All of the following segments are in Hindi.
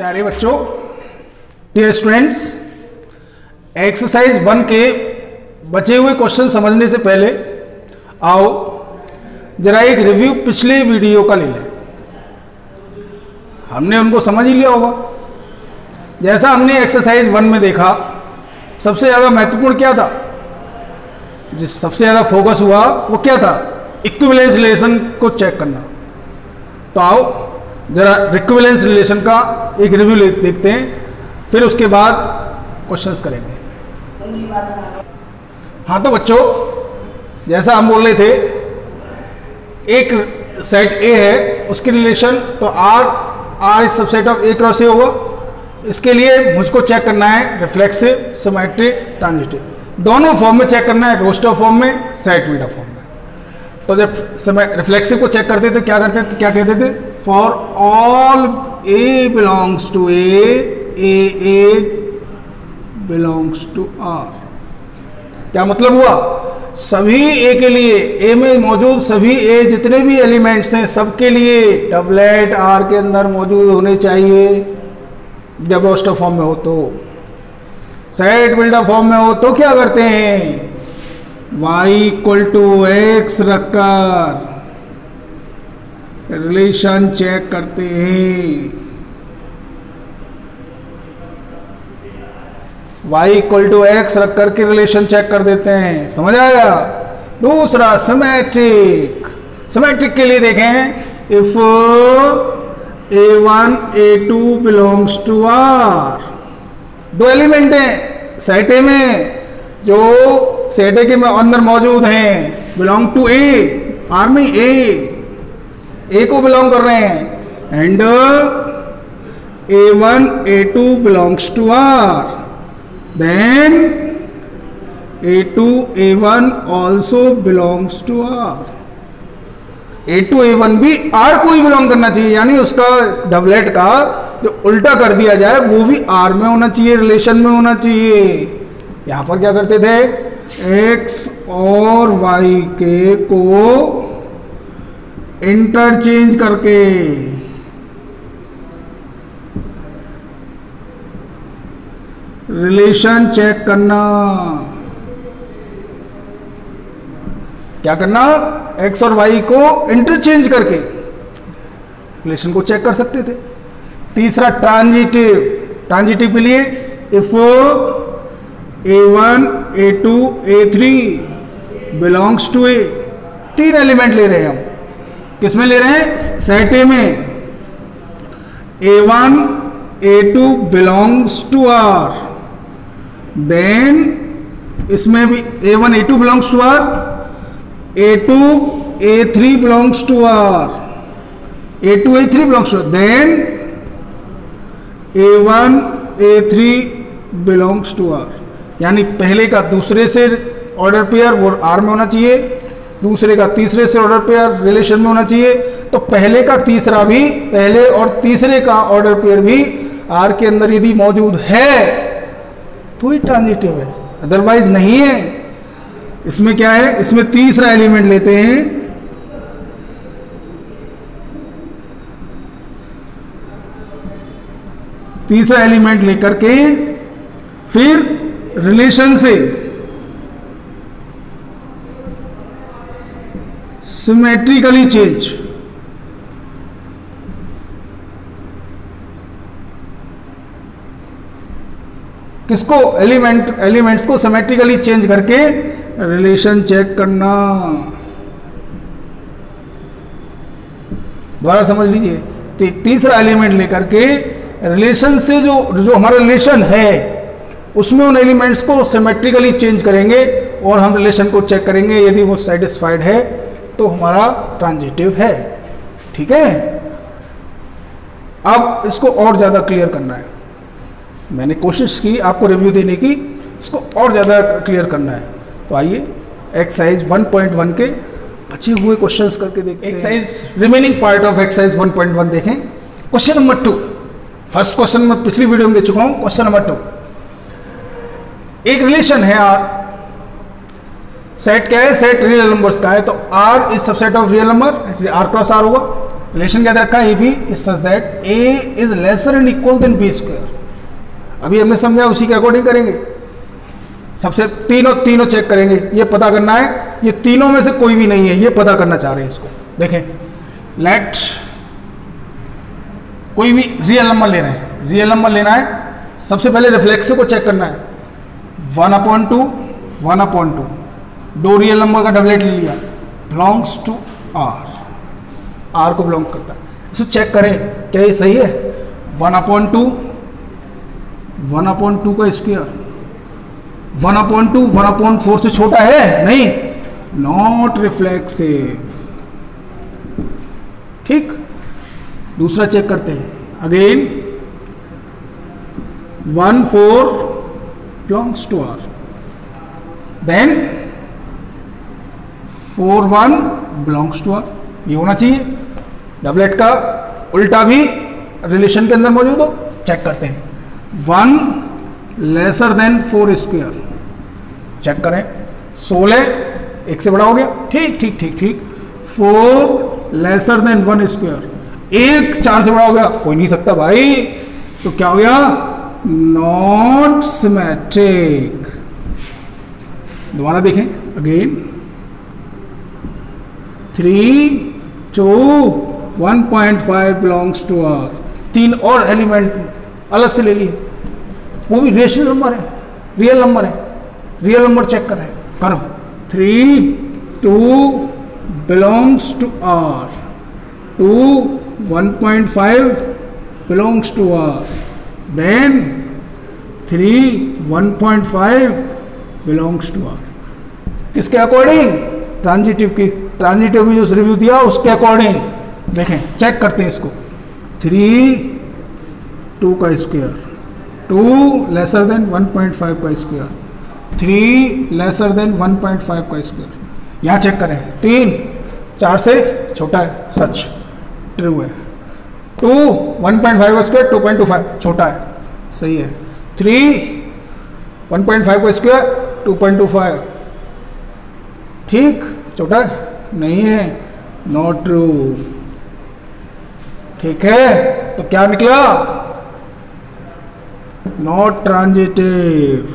प्यारे बच्चों, डियर स्टूडेंट्स, एक्सरसाइज 1 के बचे हुए क्वेश्चन समझने से पहले आओ जरा एक रिव्यू पिछले वीडियो का ले लें। हमने उनको समझ ही लिया होगा। जैसा हमने एक्सरसाइज 1 में देखा, सबसे ज़्यादा महत्वपूर्ण क्या था, जिस सबसे ज़्यादा फोकस हुआ वो क्या था, इक्विवेलेंस रिलेशन को चेक करना। तो आओ जरा इक्विवेलेंस रिलेशन का एक रिव्यू देखते हैं, फिर उसके बाद क्वेश्चंस करेंगे। हाँ तो बच्चों, जैसा हम बोल रहे थे, एक सेट ए है, उसकी रिलेशन तो R is subset of A cross A होगा। इसके लिए मुझको चेक करना है रिफ्लेक्सिव, सिमेट्रिक, ट्रांजिटिव, दोनों फॉर्म में चेक करना है, रोस्टर फॉर्म में, सेट मीटर फॉर्म में। तो जब रिफ्लेक्सिव को चेक करते थे क्या कहते थे, for all A belongs to A belongs to R. क्या मतलब हुआ, सभी ए के लिए, ए में मौजूद सभी ए जितने भी एलिमेंट्स हैं सबके लिए डबलेट आर के अंदर मौजूद होने चाहिए। जब रोस्टर फॉर्म में हो तो, सेट बिल्डर फॉर्म में हो तो क्या करते हैं, y इक्वल टू एक्स रखकर रिलेशन चेक करते हैं। y इक्वल टू एक्स रख करके रिलेशन चेक कर देते हैं। समझ आया। दूसरा सिमेट्रिक, सिमेट्रिक के लिए देखें, if a1 a2 belongs to r, दो एलिमेंट हैं सेट ए में, जो सेट ए के अंदर मौजूद हैं, बिलोंग टू ए, आर में ए को बिलोंग कर रहे हैं, and a1 a2 belongs to r, then a2 a1 also belongs to r। a2 a1 भी r को ही बिलोंग करना चाहिए, यानी उसका डबलेट का जो उल्टा कर दिया जाए वो भी r में होना चाहिए, रिलेशन में होना चाहिए। यहां पर क्या करते थे, x और y के को इंटरचेंज करके रिलेशन चेक करना। क्या करना, x और y को इंटरचेंज करके रिलेशन को चेक कर सकते थे। तीसरा ट्रांजिटिव, ट्रांजिटिव के लिए if a1 a2 a3 belongs to ए, तीन एलिमेंट ले रहे हैं हम, किसमें ले रहे हैं, सेट ए में, a1 a2 belongs to r, then इसमें भी a1 a2 belongs to r, a2 a3 belongs to r, a2 a3 belongs to, then a1 a3 belongs to r। यानी पहले का दूसरे से ऑर्डर पेयर वो r में होना चाहिए, दूसरे का तीसरे से ऑर्डर पेयर रिलेशन में होना चाहिए। तो पहले का तीसरा भी, पहले और तीसरे का ऑर्डर पेयर भी r के अंदर यदि मौजूद है तो ही ट्रांजिटिव है, अदरवाइज नहीं है। इसमें क्या है, इसमें तीसरा एलिमेंट लेते हैं, तीसरा एलिमेंट लेकर के फिर रिलेशन से सिमेट्रिकली चेंज, किसको, एलिमेंट्स को सिमेट्रिकली चेंज करके रिलेशन चेक करना। दोबारा समझ लीजिए, तीसरा एलिमेंट लेकर के रिलेशन से जो हमारा रिलेशन है उसमें उन एलिमेंट्स को सिमेट्रिकली चेंज करेंगे और हम रिलेशन को चेक करेंगे, यदि वो सेटिस्फाइड है तो हमारा ट्रांजिटिव है। ठीक है। अब इसको और ज़्यादा क्लियर करना है, मैंने कोशिश की आपको रिव्यू देने की, इसको और ज़्यादा क्लियर करना है। तो आइए एक्सरसाइज 1.1 के बचे हुए क्वेश्चंस करके देखते हैं। Exercise remaining part of exercise 1.1 देखें। क्वेश्चन नंबर 2, फर्स्ट क्वेश्चन मैं पिछली वीडियो में दे चुका हूं। क्वेश्चन नंबर 2, एक रिलेशन है R, सेट क्या है, सेट रियल नंबर्स का है, तो R is subset of real number, R cross R होगा। रिलेशन क्या दे रखा है, A B is such that A is lesser and equal then B square. अभी हमने समझा, उसी के अकॉर्डिंग करेंगे। सबसे तीनों चेक करेंगे, ये पता करना है ये तीनों में से कोई भी नहीं है, ये पता करना चाह रहे हैं इसको। देखें, लेट कोई भी रियल नंबर ले रहे हैं, रियल नंबर लेना है। सबसे पहले रिफ्लेक्सिव को चेक करना है। 1/2 1/2 दो रियल नंबर का डबलेट ले लिया, बिलोंग्स टू आर को बिलोंग करता है। इसको चेक करें क्या ये सही है। 1/2 1/2 का स्क्वायर 1/2 1/4 से छोटा है नहीं, नॉट रिफ्लेक्सिव। ठीक, दूसरा चेक करते हैं again. 1/4 belongs to R, then 4/1 belongs to R. ये होना चाहिए। डबलेट का उल्टा भी रिलेशन के अंदर मौजूद हो, चेक करते हैं। 1 लेसर देन 4 स्क्वायर, चेक करें। 16 1 से बड़ा हो गया, ठीक ठीक ठीक ठीक। 4 लेसर देन 1 स्क्वायर, 1 4 से बड़ा हो गया, हो नहीं सकता भाई। तो क्या हो गया, नॉट सिमेट्रिक। दोबारा देखें अगेन। 3 2 1.5 belongs to are. 3 और एलिमेंट अलग से ले लिए, वो भी रेशनल नंबर है, रियल नंबर है। रियल नंबर चेक कर रहे हैं, करो। 3 2 belongs to R, 2 1.5 belongs to R, then 3 1.5 belongs to R. किसके अकॉर्डिंग, ट्रांजिटिव की। ट्रांजिटिव में जो रिव्यू दिया उसके अकॉर्डिंग। देखें, चेक करते हैं इसको। 3 2 का स्क्वायर, 2 लेसर देन 1.5 का स्क्वायर, 3 लेसर देन 1.5 का स्क्वायर। यहाँ चेक करें, 3 4 से छोटा है, सच ट्रू है। 2 1.5 का स्क्वायर 2.25 छोटा है, सही है। 3 1.5 का स्क्वायर 2.25 ठीक, छोटा है नहीं है, नॉट ट्रू। ठीक है, तो क्या निकला, नॉट ट्रांजिटिव।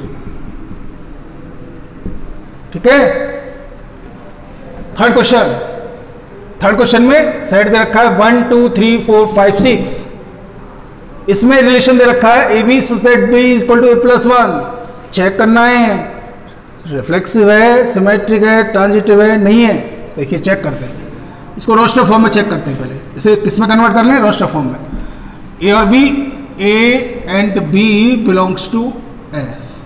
ठीक है। थर्ड क्वेश्चन में सेट दे रखा है 1 2 3 4 5 6। इसमें रिलेशन दे रखा है A B such that B equal to a+1। Check करना है रिफ्लेक्सिव है, सिमेट्रिक है, ट्रांजिटिव है, नहीं है। देखिए चेक करते हैं इसको, रोस्टर फॉर्म में चेक करते हैं। पहले इसे किस में कन्वर्ट कर लें, रोस्टर फॉर्म में। ए और B, A and B belongs to S,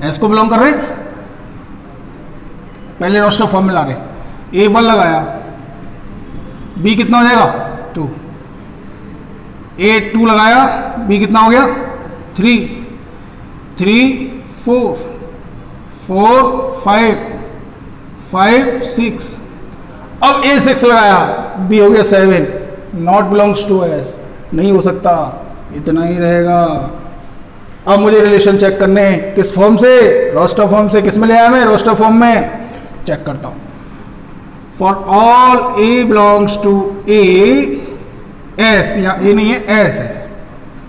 S को बिलोंग कर रहे हैं। पहले रोस्टर फॉर्म में ला रहे हैं। A1 लगाया, B कितना हो जाएगा 2, A2 लगाया, B कितना हो गया 3, 3 4 4 5 5 6। अब A6 लगाया, B हो गया 7, नॉट बिलोंग्स टू एस, नहीं हो सकता, इतना ही रहेगा। अब मुझे रिलेशन चेक करने हैं, किस फॉर्म से, रोस्टर फॉर्म से। किस में ले आया मैं, रोस्टर फॉर्म में। चेक करता हूं। For all A belongs to A, S या A नहीं है, S है।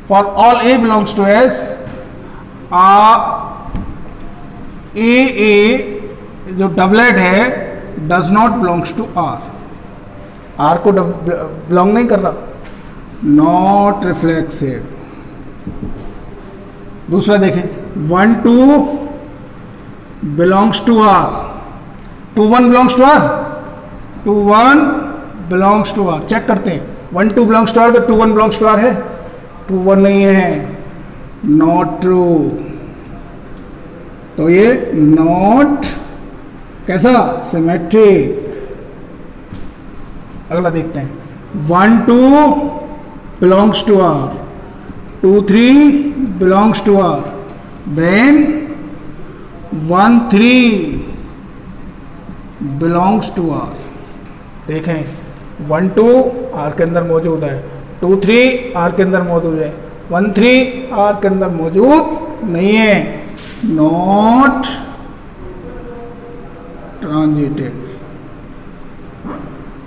For all A belongs to S, A जो डबलेट है does not belongs to R, R को बिलोंग नहीं कर रहा, नॉट रिफ्लेक्सिव। दूसरा देखें, 1 2 belongs to R, 2 1 belongs to R, 2 1 belongs to R। Check करते हैं, 1 2 बिलोंग्स टू R तो 2 1 बिलोंग्स टू R है, 2 1 नहीं है, नॉट ट्रू। तो ये नॉट कैसा, सिमेट्रिक। अगला देखते हैं, 1 2 belongs to R, 2 3 belongs to R, then 1 3 belongs to R। देखें 1 2 R के अंदर मौजूद है, 2 3 R के अंदर मौजूद है, 1 3 R के अंदर मौजूद नहीं है, नॉट ट्रांजिटिव,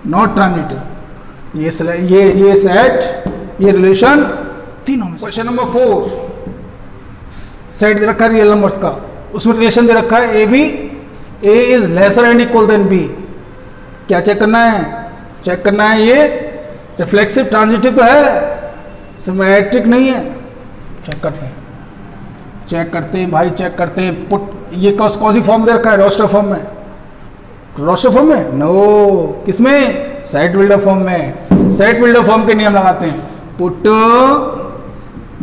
नॉट ट्रांजिटिव। ये सेट, ये रिलेशन तीनों में। क्वेश्चन नंबर 4, सेट दे रखा है रियल नंबर्स का, उसमें रिलेशन दे रखा है A is lesser and equal then B. क्या चेक करना है? चेक करना है ये रिफ्लेक्सिव ट्रांजिटिव तो है, सिमेट्रिक नहीं है। चेक करते हैं, चेक करते हैं भाई, चेक करते हैं। पुट ये कौन सी फॉर्म दे रखा है? रोस्टर फॉर्म में। रोस्टर फॉर्म में? नो, किसमें? सेट बिल्डर फॉर्म में। सेट बिल्डर फॉर्म के नियम लगाते हैं। Put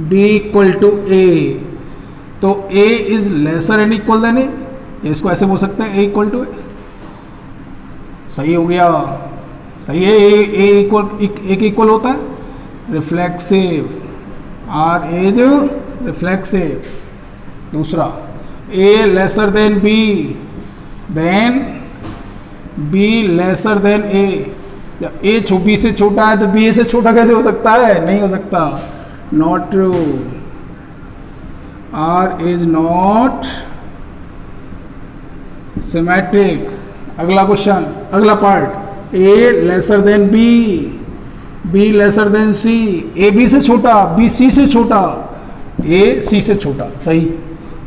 B equal to A, तो A is lesser and equal than A, इसको ऐसे बोल सकते हैं ए इक्वल टू ए। सही हो गया, सही है। ए इक्वल होता है रिफ्लेक्सिव, आर इज रिफ्लेक्सिव। दूसरा, A lesser than B, then B lesser than A. जब ए बी से छोटा है तो बी से छोटा कैसे हो सकता है? नहीं हो सकता, not true. R is not symmetric. अगला क्वेश्चन, अगला part, A lesser than B, B lesser than C. A B से छोटा, बी सी से छोटा, ए सी से छोटा। सही,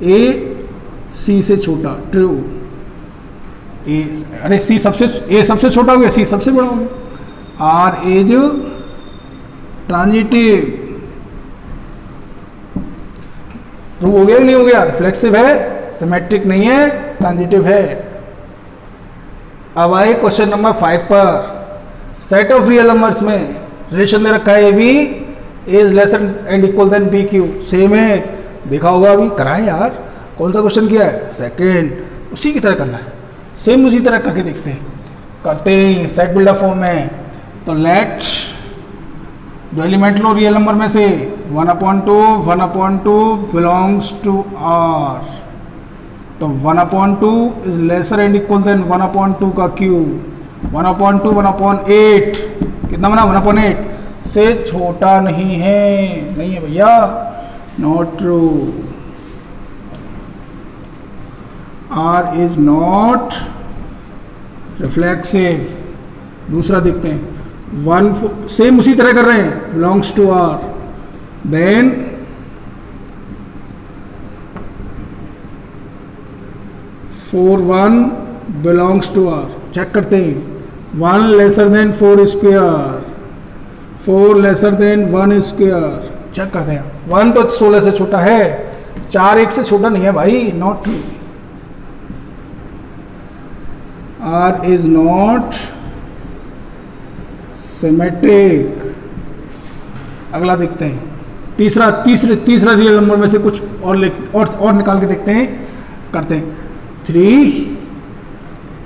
ए सी से छोटा, ट्रू। ए, अरे सी सबसे, ए सबसे छोटा हो गया, सी सबसे बड़ा हो गया। आर इज ट्रांजिटिव, ट्रू हो गया कि नहीं हो गया? रिफ्लेक्सिव है, सिमेट्रिक नहीं है, ट्रांजिटिव है। अब आए क्वेश्चन नंबर 5 पर। सेट ऑफ रियल नंबर्स में रिलेशन दे रखा है B is lesser and equal then B cube. Same है, देखा होगा अभी, कराए यार। कौन सा क्वेश्चन किया है? सेकंड। उसी की तरह करना है, सेम उसी तरह करके देखते हैं, करते हैं सेट बिल्डर फॉर्म में। तो लेट जो एलिमेंट लो रियल नंबर में से 1/2 बिलोंग्स टू आर, तो 1/2 is lesser and equal then 1/2 का क्यूब। 1/2 1/8 कितना बना? 1/8 से छोटा नहीं है, नहीं है भैया, not true. R is not reflexive. दूसरा देखते हैं, 1 सेम उसी तरह कर रहे हैं, belongs to R, then 4/1 belongs to R. Check करते हैं, 1 lesser than 4 square, 4 lesser than 1 square. Check करते हैं, 1 तो 16 से छोटा है, 4 1 से छोटा नहीं है भाई, not true. R is not symmetric. अगला देखते हैं, तीसरा रियल नंबर में से कुछ और निकाल के देखते हैं, करते हैं। 3,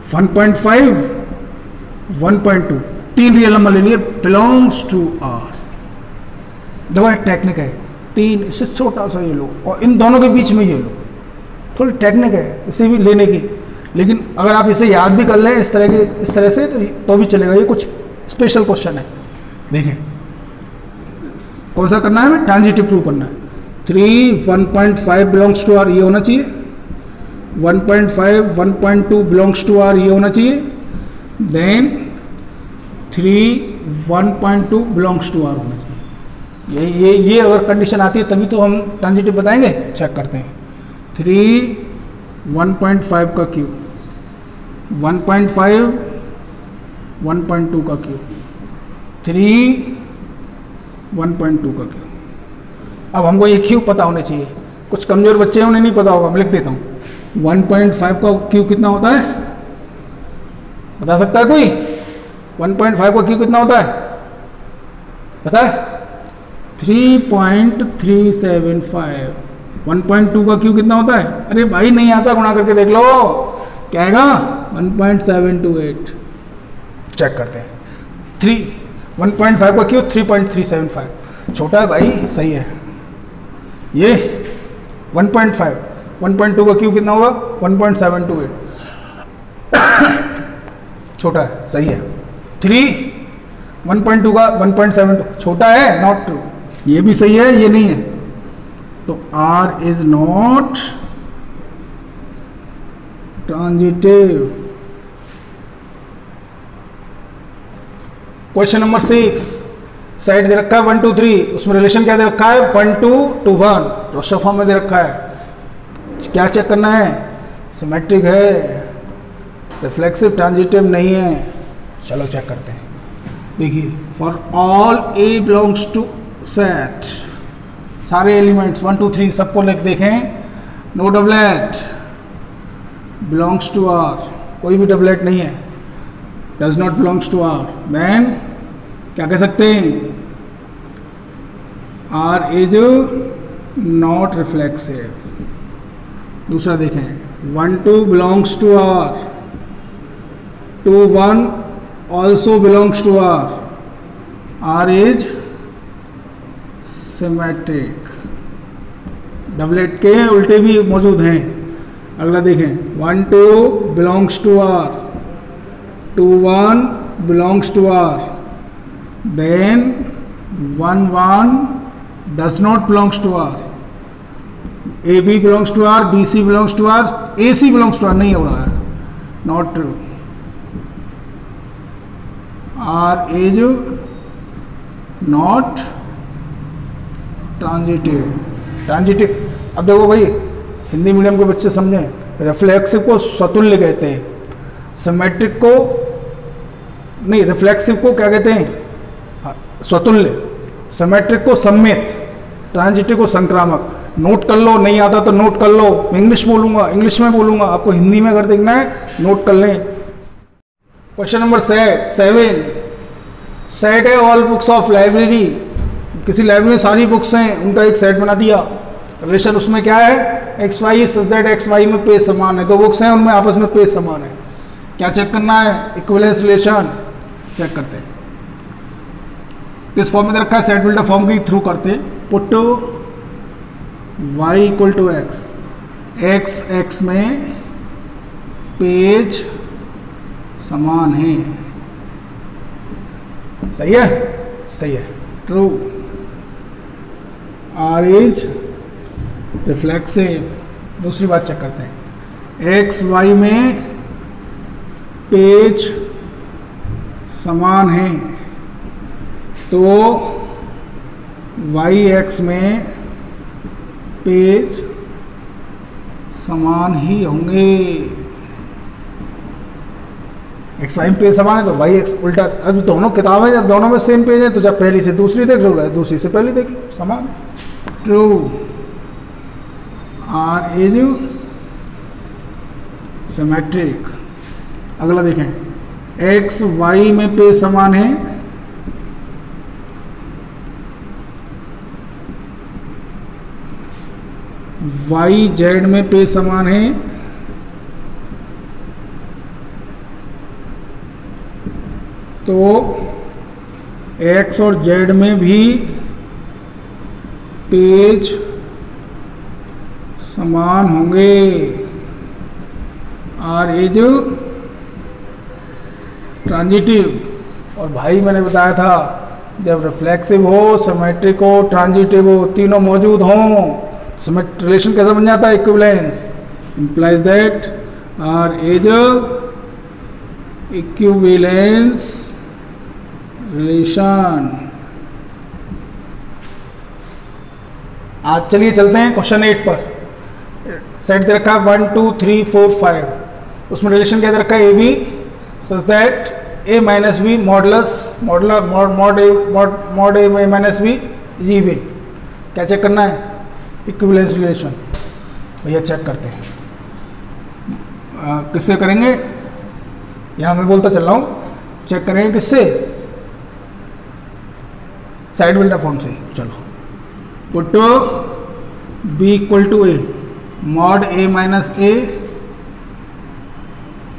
1.5, 1.2, 3 रियल नंबर ले लिए, बिलोंग्स टू आर। देखो एक टेक्निक है, 3 इससे छोटा सा ये लो और इन दोनों के बीच में ये लो, थोड़ी टेक्निक है इसे भी लेने की। लेकिन अगर आप इसे याद भी कर लें इस तरह से तो भी चलेगा। ये कुछ स्पेशल क्वेश्चन है, देखें कौन सा करना है, हमें ट्रांजिटिव प्रूव करना है। 3, 1.5 बिलोंग्स टू आर, ये होना चाहिए। 1.5, 1.2 बिलोंग्स टू आर, ये होना चाहिए। देन 3, 1.2 बिलोंग्स टू आर होना चाहिए। ये अगर कंडीशन आती है तभी तो हम ट्रांजिटिव बताएंगे। चेक करते हैं, 3, 1.5 का क्यूब, 1.5, 1.2 का क्यूब, 3, 1.2 का क्यूब। अब हमको ये क्यूब पता होने चाहिए, कुछ कमजोर बच्चे हैं उन्हें नहीं पता होगा, मैं लिख देता हूँ। 1.5 का क्यूब कितना होता है, बता सकता है कोई? 1.5 का क्यूब कितना होता है, पता है? 3.375। 1.2 का क्यूब कितना होता है? अरे भाई नहीं आता, गुणा करके देख लो, क्या आएगा? 1.728। चेक करते हैं, 1.5 का क्यूब 3.375, छोटा है भाई, सही है। ये 1.5, 1.2 का क्यूब कितना होगा? 1.728, छोटा है, सही है। 3, 1.2 का 1.72, छोटा है, नॉट ट्रू। ये भी सही है, ये नहीं है, तो R is not transitive. Question number 6, set दे रखा है 1 2 3, उसमें रिलेशन क्या दे रखा है 1 2 to 1, रोस्टर फॉर्म में दे रखा है। क्या चेक करना है, सिमेट्रिक है, रिफ्लेक्सिव ट्रांजिटिव नहीं है। चलो चेक करते हैं। देखिए, for all A belongs to set, सारे एलिमेंट्स 1 2 3 सबको देखें, no doublet belongs to R, कोई भी डबलेट नहीं है, does not belongs to R, then क्या कह सकते हैं, आर इज नॉट रिफ्लेक्सिव। दूसरा देखें, 1 2 belongs to R, 2 1 also belongs to R, R is symmetric. Doublet के उल्टे भी मौजूद हैं। अगला देखें, 1 2 belongs to R, 2 1 belongs to R, then 1 1 does not belongs to R, a b belongs to R, b c belongs to R, a c belongs to R नहीं हो रहा है, not true. R is not transitive. Transitive, अब देखो भाई, हिंदी मीडियम के बच्चे समझें, रिफ्लेक्सिव को स्वतुल्य कहते हैं, सिमेट्रिक को नहीं, रिफ्लेक्सिव को क्या कहते हैं, स्वतुल्य, सिमेट्रिक को सम्मित, ट्रांजिटिव को संक्रामक। नोट कर लो, नहीं आता तो नोट कर लो, मैं इंग्लिश बोलूंगा, इंग्लिश में बोलूंगा, आपको हिंदी में अगर देखना है नोट कर लें। क्वेश्चन नंबर 7, सेट है ऑल बुक्स ऑफ लाइब्रेरी, किसी लाइब्रेरी में सारी बुक्स हैं, उनका एक सेट बना दिया। रिलेशन उसमें क्या है, x y such that x y में पेज समान है, 2 बुक्स हैं उनमें आपस में पेज समान है। क्या चेक करना है, इक्विवेलेंस रिलेशन चेक करते हैं। किस फॉर्म में रखा है, सेट बिल्डर फॉर्म के थ्रू करते हैं। Put y equal to x, x x में पेज समान है, सही है, सही है, ट्रू। R is reflexive. दूसरी बात चेक करते हैं, एक्स वाई में पेज समान है तो वाई एक्स में पेज समान ही होंगे। एक्स वाई में पेज समान है तो वाई एक्स उल्टा। अब दोनों किताबें जब दोनों में सेम पेज है तो जब पहली से दूसरी देख लो, दूसरी से पहली देख लो, समान है, ट्रू। R is symmetric. अगला देखें, एक्स वाई में पेज समान है वाई जेड में पेज समान है तो एक्स और जेड में भी पेज समान होंगे। R is transitive. और भाई मैंने बताया था जब रिफ्लेक्सिव हो, सिमेट्रिक हो, ट्रांजिटिव हो, तीनों मौजूद हों, रिलेशन कैसा बन जाता है, equivalence. Implies that R is equivalence relation. आज चलिए चलते हैं क्वेश्चन 8 पर। सेट दे रखा है 1 2 3 4 5, उसमें रिलेशन क्या दे रखा है, A B such that a minus b modulus mod A minus B is even. क्या चेक करना है, इक्विवेलेंस रिलेशन। भैया चेक करते हैं, किससे करेंगे, यहाँ मैं बोलता चल रहा हूँ, चेक करेंगे किससे, साइड बिल्डर फॉर्म से। चलो, put B equal to a, mod A minus a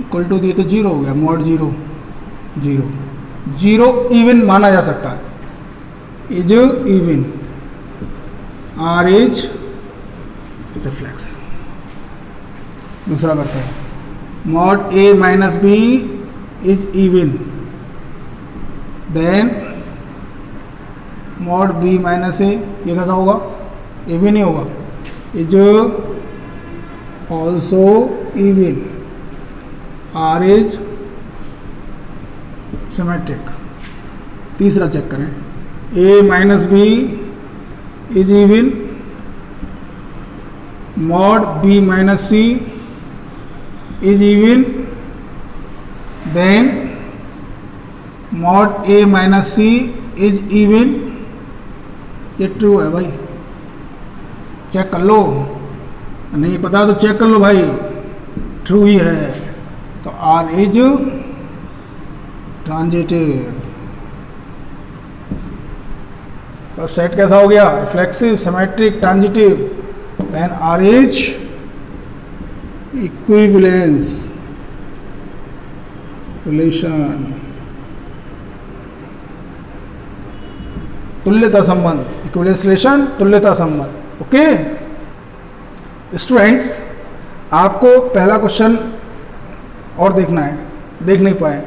equal to दिए तो 0 हो गया, मॉड 0 0 0 इवन माना जा सकता है, is even. R is reflexive. दूसरा करते हैं, mod A minus B is even, then mod B minus A, ये कैसा होगा, इवन ही होगा, is also even. R is symmetric. तीसरा चेक करें, A minus B is even mod B minus C is even then mod A minus C is even. ये ट्रू है भाई, चेक कर लो, नहीं पता तो चेक कर लो भाई, ट्रू ही है। तो आर इज ट्रांजिटिव। तो सेट कैसा हो गया, reflexive, symmetric, transitive. Then R is equivalence relation, तुल्यता संबंध, इक्विवेलेंस रिलेशन, तुल्यता संबंध। ओके स्टूडेंट्स, आपको पहला क्वेश्चन और देखना है, देख नहीं पाए,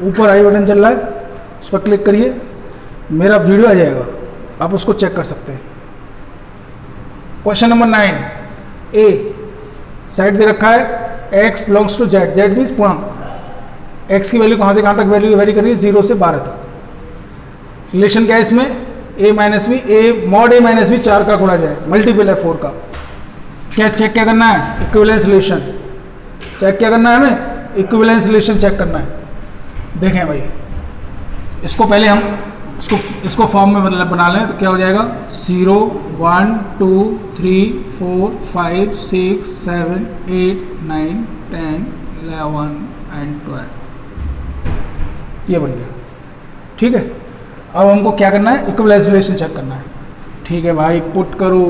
ऊपर आई बटन चल रहा है, उस पर क्लिक करिए, मेरा वीडियो आ जाएगा, आप उसको चेक कर सकते हैं। क्वेश्चन नंबर 9 ए, साइड दे रखा है x belongs to z, z means पूर्णांक, x की वैल्यू कहाँ से कहाँ तक वैल्यू वेरी कर रही है, 0 से 12 तक। रिलेशन क्या है इसमें, a minus b, a mod A minus b 4 का गुणा जाए, मल्टीपल है 4 का। क्या चेक क्या करना है, इक्विवेलेंस रिलेशन चेक क्या करना है, हमें इक्विवेलेंस रिलेशन चेक करना है। देखें भाई, इसको पहले हम इसको फॉर्म में बना लें तो क्या हो जाएगा, 0 1 2 3 4 5 6 7 8 9 10 11 एंड 12, ये बन गया। ठीक है, अब हमको क्या करना है, इक्विवेलेंस रिलेशन चेक करना है। ठीक है भाई, पुट करो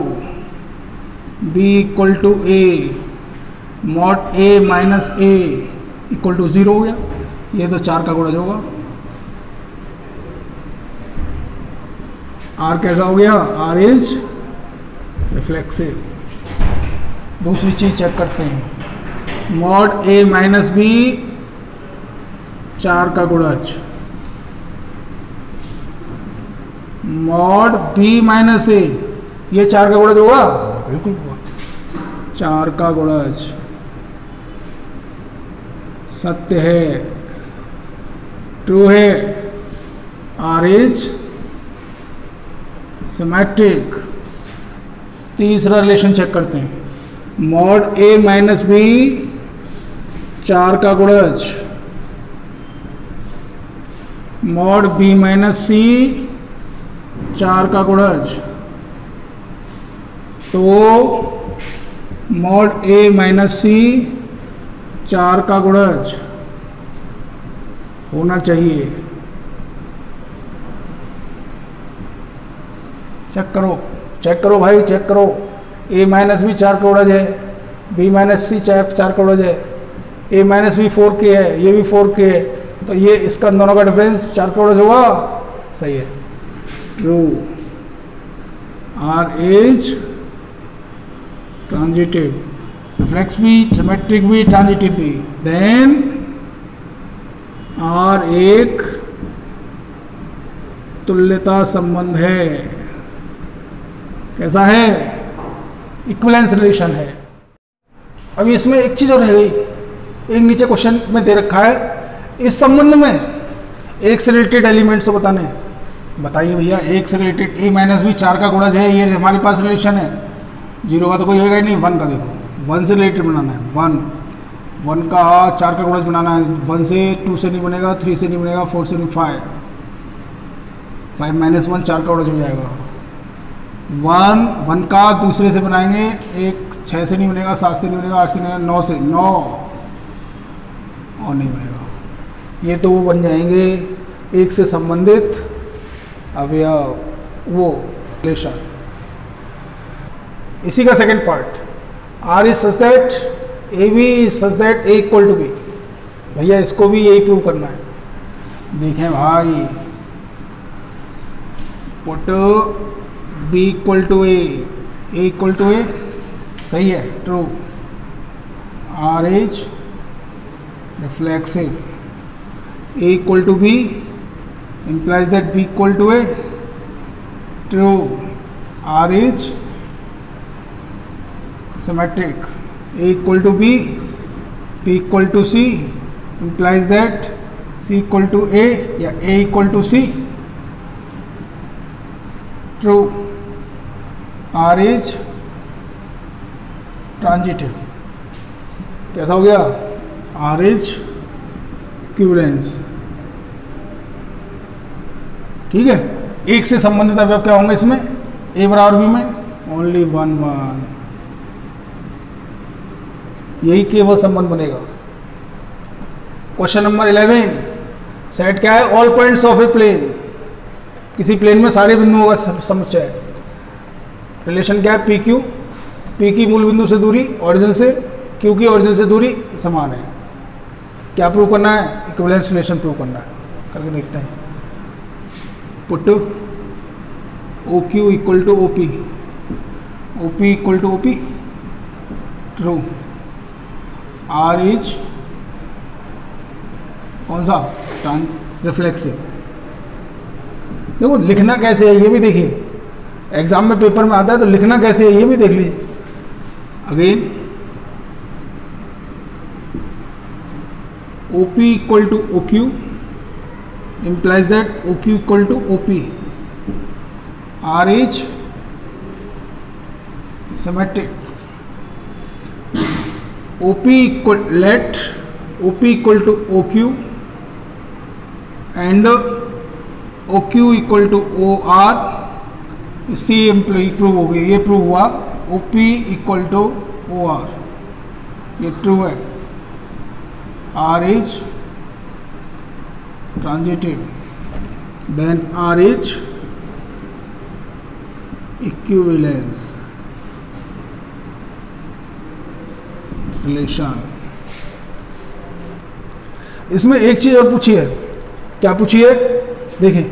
b equal to a mod A minus a equal to 0 हो गया, ये तो 4 का गुणज होगा। R कैसा हो गया, R इज रिफ्लेक्सिव। दूसरी चीज चेक करते हैं, मॉड ए माइनस बी 4 का गुणज, मॉड बी माइनस ए, ये 4 का गुणज होगा, बिल्कुल होगा, 4 का गुणज सत्य है, ट्रू है, आर इज सिमेट्रिक। तीसरा रिलेशन चेक करते हैं, मॉड ए माइनस बी 4 का गुणज, मॉड बी माइनस सी 4 का गुणज, तो मॉड ए माइनस सी 4 का गुणज होना चाहिए। चेक करो भाई, चेक करो, ए माइनस बी 4 का गुणज है, बी माइनस सी 4 का गुणज है, ए माइनस बी 4k है, ये भी 4k है, तो ये इसका दोनों का डिफरेंस 4 का गुणज होगा, सही है, true. R is transitive, reflex भी, सिमेट्रिक भी, ट्रांजिटिव भी। देन आर एक तुल्यता संबंध है, कैसा है, इक्विवेलेंस रिलेशन है। अभी इसमें एक चीज और रह गई, एक नीचे क्वेश्चन में दे रखा है, इस संबंध में एक से रिलेटेड एलिमेंट्स को बताने, बताइए भैया, एक से रिलेटेड ए माइनस बी 4 का गुणज है, ये हमारे पास रिलेशन है, 0 का तो कोई होगा ही नहीं, 1 का देखो, 1 से रिलेटेड बनाना है, 1 का 4 का गुणज बनाना है, 1 से 2 से नहीं बनेगा, 3 से नहीं बनेगा, 4 से नहीं, 5 माइनस 1 4 का गुणज हो जाएगा। 1 का दूसरे से बनाएंगे, एक 6 से नहीं बनेगा, 7 से नहीं बनेगा, 8 से नहीं बनेगा, 9 से, 9 और नहीं बनेगा। ये तो वो बन जाएंगे एक से संबंधित अवयव, वो रिलेशन। इसी का second part, R is such that A B is such that A equal to B, भैया इसको भी यही प्रूव करना है। देखें भाई, put B equal to A equal to A, सही है, true. R is reflexive, A equal to B implies that b equal to a, true. R is symmetric, a equal to b, b equal to c implies that c equal to a या a equal to c, true, R is transitive. कैसा हो गया? R is equivalence. ठीक है, एक से संबंधित अवयव क्या होंगे इसमें? ए बराबर बी में ओनली 1 1, यही केवल संबंध बनेगा। क्वेश्चन नंबर 11, सेट क्या है? All points of a plane, किसी प्लेन में सारे बिंदुओं का समुच्चय है। रिलेशन क्या है? पी क्यू, पी की मूल बिंदु से दूरी ओरिजिन से, क्यू की ओरिजिन से दूरी समान है। क्या प्रूव करना है? इक्विवेलेंस रिलेशन प्रूव करना है। करके देखते हैं। Put O Q equal to O P, O P equal to O P, true, R is कौन सा? रिफ्लेक्सिव। देखो लिखना कैसे है ये भी देखिए, एग्जाम में पेपर में आता है तो लिखना कैसे है ये भी देख लीजिए। Again O P equal to O Q implies that OQ equal to OP, R is symmetric, OP equal, let OP equal to OQ and OQ equal to OR, इसी प्रूव हो गई, ये प्रूव हुआ। OP इक्वल टू OR, ये ट्रू है। R is transitive, then R is equivalence relation। इसमें एक चीज और पूछी है। क्या पूछी है? देखिए,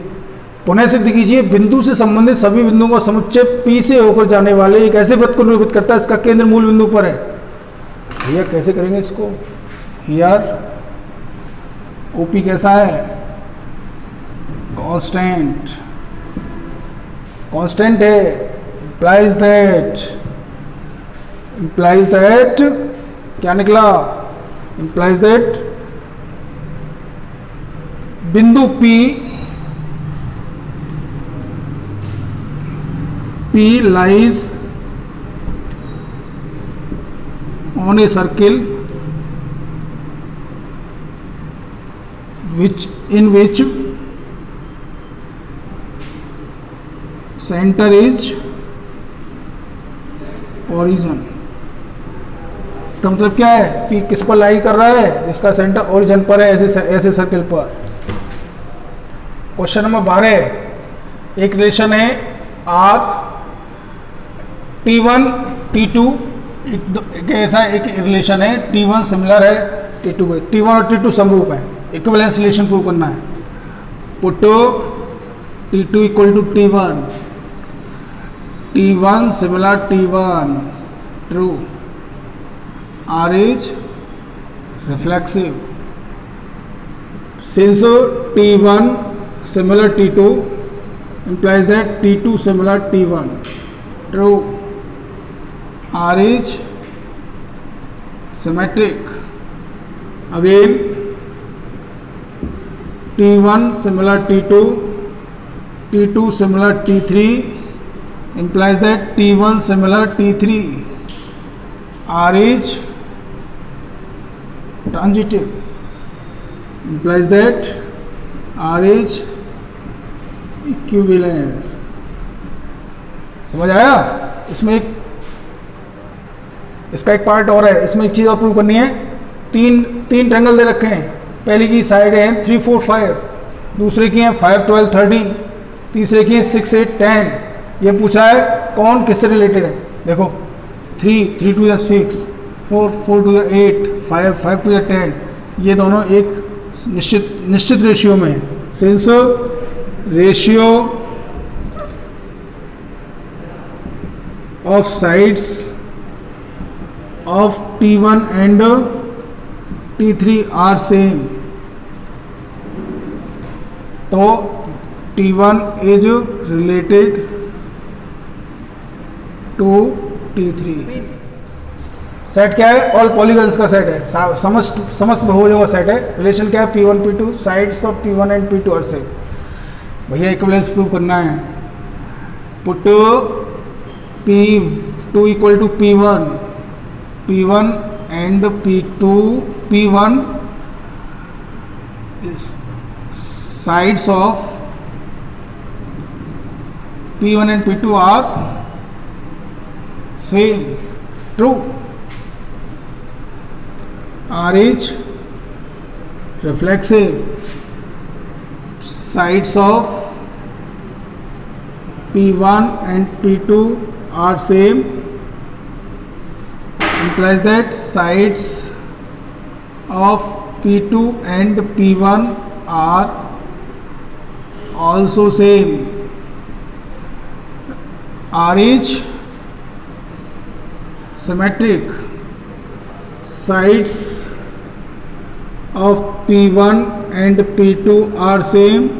पुनः सिद्ध कीजिए बिंदु से संबंधित सभी बिंदुओं का समुच्चय P से होकर जाने वाले एक ऐसे वृत्त को निरूपित करता है इसका केंद्र मूल बिंदु पर है। भैया कैसे करेंगे इसको? हियर OP कैसा है? कांस्टेंट, कांस्टेंट है। implies that क्या निकला? implies that बिंदु P lies on a circle in which center is origin। इसका मतलब क्या है? P किस पर लाई कर रहा है? जिसका सेंटर ओरिजिन पर है, ऐसे सर्कल पर। क्वेश्चन नंबर 12, एक रिलेशन है R T1 T2, एक ऐसा एक रिलेशन है T1 सिमिलर है T2 के, T1 और T2 समरूप है। इक्विवेलेंस रिलेशन प्रूव करना है। Put T2 equal to T1, T1 similar T1, true, R is reflexive. Since T1 similar T2 implies that T2 similar T1, true, R is symmetric। Again T1 similar T2, T2 similar T3 implies that T1 similar T3, R is transitive, implies that R is equivalence. समझ आया? इसमें एक इसका एक पार्ट और है, इसमें एक चीज़ और प्रूव करनी है। तीन ट्रायंगल दे रखे हैं, पहले की साइड है 3 4 5, दूसरे की है 5 12 13, तीसरे की है 6 8 10। ये पूछा है कौन किससे रिलेटेड है। देखो 3 2 6, 4 2 8, 5 2 10, ये दोनों एक निश्चित रेशियो में है। Since ratio of sides of T1 and T3 are same, तो T1 is related to T3। Set क्या है? ऑल पॉलीगन्स का सेट है, समस्त बहुभुजों का सेट है। रिलेशन क्या है? P1 P2, sides of P1 and P2 are same. भैया इक्विवेलेंस प्रूव करना है। Put P2 equal to P1 and P2 P1 sides of P1 and P2 are same. True. R is reflexive. Sides of P1 and P2 are same. Implies that sides of P2 and P1 are also same. R is symmetric. Sides of P1 and P2 are same.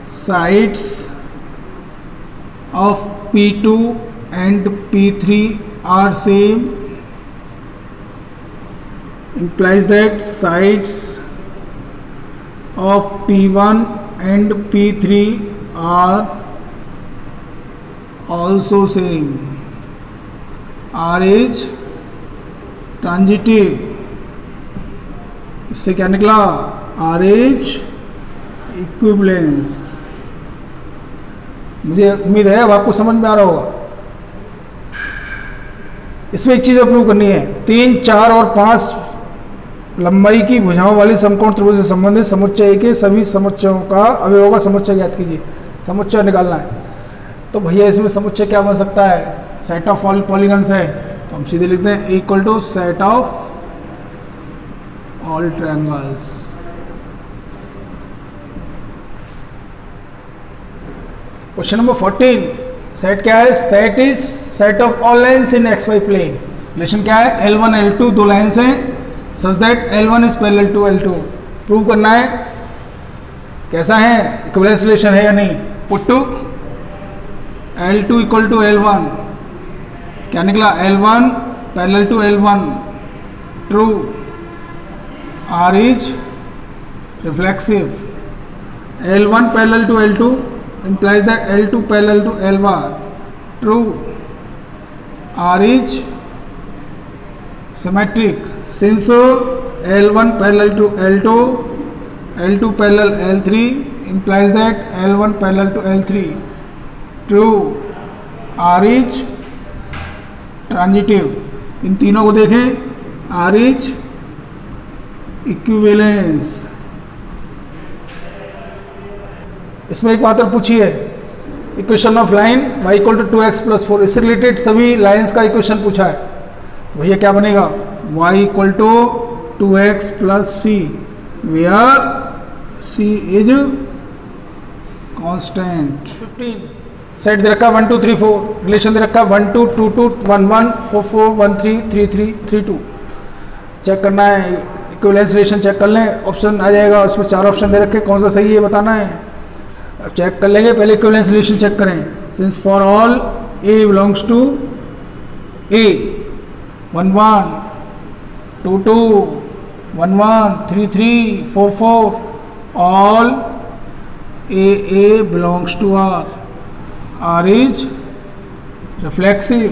Sides of P2 and P3 are same. Implies that sides of P1 and P3 are also same. R is transitive. इससे क्या निकला? R is equivalence. मुझे उम्मीद है अब आपको समझ में आ रहा होगा. इसमें एक चीज़ प्रूव करनी है. 3, 4 और 5 लंबाई की भुजाओं वाली समकोण त्रिभुज से संबंधित समुच्चय के सभी समुच्चयों का अवयवों का समुच्चय ज्ञात कीजिए. समुच्चय निकालना है. तो भैया इसमें समुच्चय क्या बन सकता है? सेट ऑफ ऑल पॉलीगन्स है, तो हम सीधे लिखते हैं equal to set of all triangles. Question number 14. Set क्या है? Set is set of all lines in XY plane. Relation क्या है? L1 L2 दो लाइन्स हैं such that L1 is parallel to L2. Prove करना है. कैसा है? इक्विवेलेंस रिलेशन है या नहीं? Put to L2 equal to L1. क्या निकला? L1 parallel to L1. True. R is reflexive. L1 parallel to L2 implies that L2 parallel to L1. True. R is symmetric. Since L1 parallel to L2, L2 parallel L3 implies that L1 parallel to L3. True. R is transitive. इन तीनों को देखें. R is equivalence. इसमें एक बात और पूछी है. Equation of line y equal to 2x plus 4. इससे रिलेटेड सभी लाइंस का इक्वेशन पूछा है. तो भैया क्या बनेगा? y equal to 2x plus C where c is constant. 15. Set दे रखा 1 2 3 4. रिलेशन दे रखा 1 2 2 2 1 1 4 4 1 3 3 3 3 2. चेक करना है. इक्विवेलेंस रिलेशन चेक कर लें. ऑप्शन आ जाएगा. उसमें 4 ऑप्शन दे रखे. कौन सा सही है बताना है. अब चेक कर लेंगे. पहले इक्विवेलेंस रिलेशन चेक करें. Since for all A belongs to A 1 1 2 2 1 1 3 3 4 4 all A belongs to R. R is reflexive.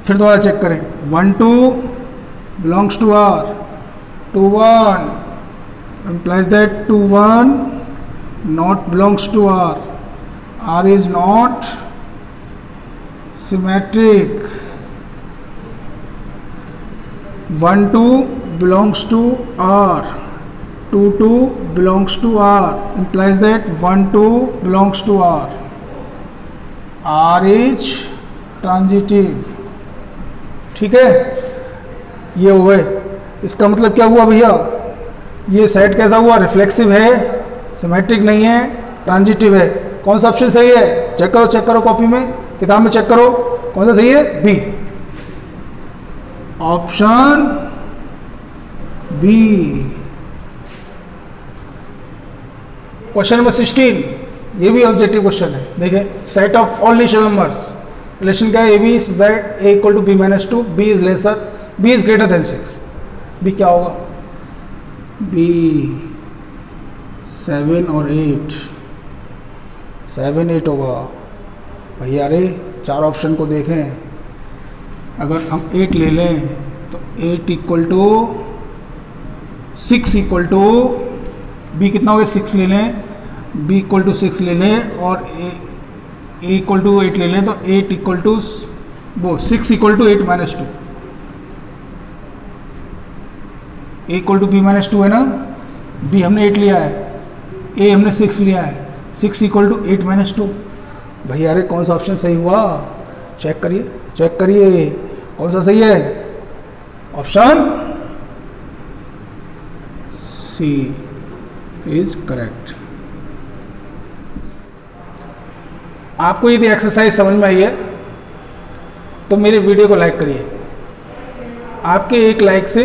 फिर दोबारा चेक करें. 1 2 belongs to R. 2 1 implies that 2 1 not belongs to R. R is not symmetric. 1 2 belongs to R. 2 2 belongs to R. Implies that 1 2 belongs to R. R is transitive. ठीक है. ये हो गए. इसका मतलब क्या हुआ भैया? ये सेट कैसा हुआ? रिफ्लेक्सिव है, सिमेट्रिक नहीं है, ट्रांजिटिव है. कौन सा ऑप्शन सही है? चेक करो, चेक करो कॉपी में, किताब में चेक करो. कौन सा सही है? B. Option b. Question number 16. ये भी ऑब्जेक्टिव क्वेश्चन है. देखें. Set of all natural numbers. Relation क्या है? A B is that A equal to b minus 2. B is lesser, b is greater than 6. B क्या होगा? बी 7 और 8. 7 8 होगा भैया। अरे 4 ऑप्शन को देखें, अगर हम 8 ले लें तो 8 equal to 6 equal to b कितना हो गया 6 ले लें, बी इक्वल टू 6 ले लें और ए इक्वल टू 8 ले लें तो 8 इक्वल टू वो 6 equal to 8 minus 2, a equal to b minus 2 है ना। बी हमने 8 लिया है, ए हमने 6 लिया है, 6 इक्वल टू 8 माइनस 2। भैया अरे कौन सा ऑप्शन सही हुआ, चेक करिए चेक करिए कौन सा सही है। Option C is correct. आपको यदि एक्सरसाइज समझ में आई है तो मेरे वीडियो को लाइक करिए। आपके एक लाइक से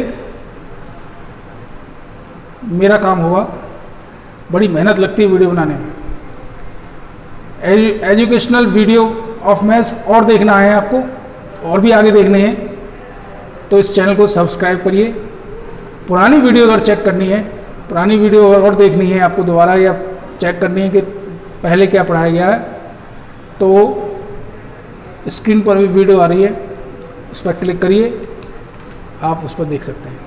मेरा काम होगा, बड़ी मेहनत लगती है वीडियो बनाने में। एजुकेशनल वीडियो ऑफ मैथ्स और देखना है आपको, और भी आगे देखने हैं तो इस चैनल को सब्सक्राइब करिए। पुरानी वीडियो अगर चेक करनी है, पुरानी वीडियो और देखनी है आपको दोबारा, या चेक करनी है कि पहले क्या पढ़ाया गया है, तो स्क्रीन पर भी वीडियो आ रही है, उस पर क्लिक करिए, आप उस पर देख सकते हैं।